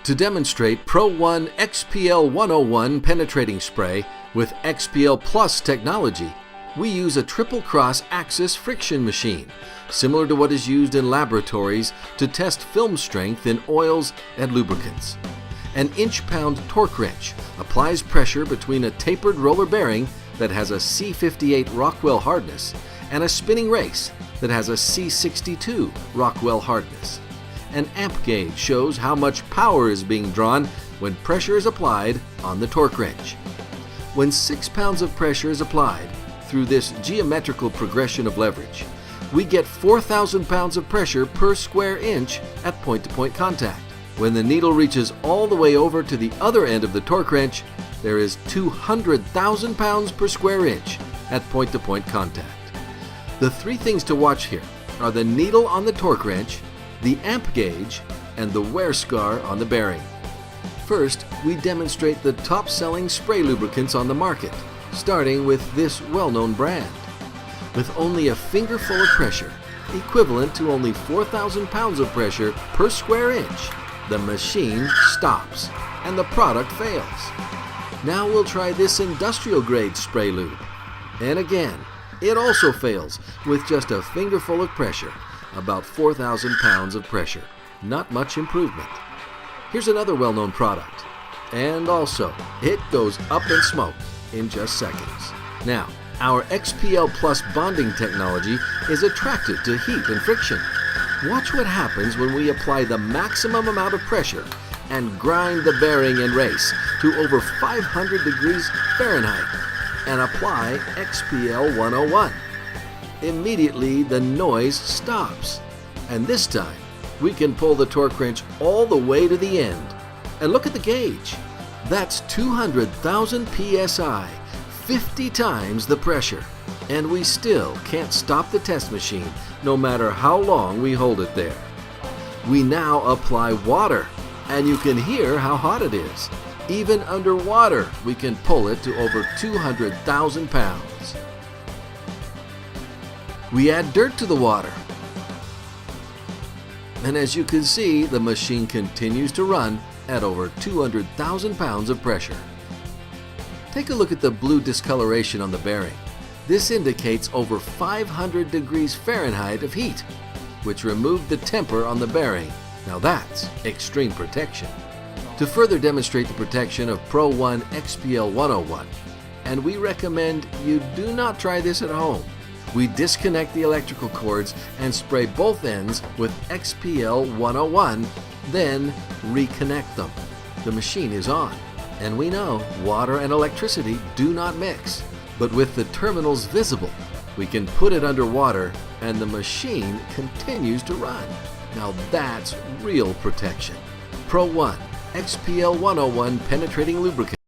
To demonstrate ProOne XPL 101 penetrating spray with XPL Plus technology, we use a triple cross axis friction machine, similar to what is used in laboratories to test film strength in oils and lubricants. An inch-pound torque wrench applies pressure between a tapered roller bearing that has a C58 Rockwell hardness and a spinning race that has a C62 Rockwell hardness. An amp gauge shows how much power is being drawn when pressure is applied on the torque wrench. When 6 pounds of pressure is applied through this geometrical progression of leverage, we get 4,000 pounds of pressure per square inch at point-to-point contact. When the needle reaches all the way over to the other end of the torque wrench, there is 200,000 pounds per square inch at point-to-point contact. The three things to watch here are the needle on the torque wrench, the amp gauge, and the wear scar on the bearing. First, we demonstrate the top-selling spray lubricants on the market, starting with this well-known brand. With only a fingerful of pressure, equivalent to only 4,000 pounds of pressure per square inch, the machine stops and the product fails. Now we'll try this industrial-grade spray lube. And again, it also fails with just a fingerful of pressure, about 4,000 pounds of pressure. Not much improvement. Here's another well-known product. And also, it goes up in smoke in just seconds. Now, our XPL Plus bonding technology is attracted to heat and friction. Watch what happens when we apply the maximum amount of pressure and grind the bearing and race to over 500 degrees Fahrenheit and apply XPL 101. Immediately, the noise stops. And this time, we can pull the torque wrench all the way to the end. And look at the gauge. That's 200,000 psi, 50 times the pressure. And we still can't stop the test machine, no matter how long we hold it there. We now apply water, and you can hear how hot it is. Even underwater, we can pull it to over 200,000 pounds. We add dirt to the water. And as you can see, the machine continues to run at over 200,000 pounds of pressure. Take a look at the blue discoloration on the bearing. This indicates over 500 degrees Fahrenheit of heat, which removed the temper on the bearing. Now that's extreme protection. To further demonstrate the protection of ProOne XPL 101, and we recommend you do not try this at home, we disconnect the electrical cords and spray both ends with XPL 101, then reconnect them. The machine is on, and we know water and electricity do not mix. But with the terminals visible, we can put it underwater and the machine continues to run. Now that's real protection. ProOne XPL 101 penetrating lubricant.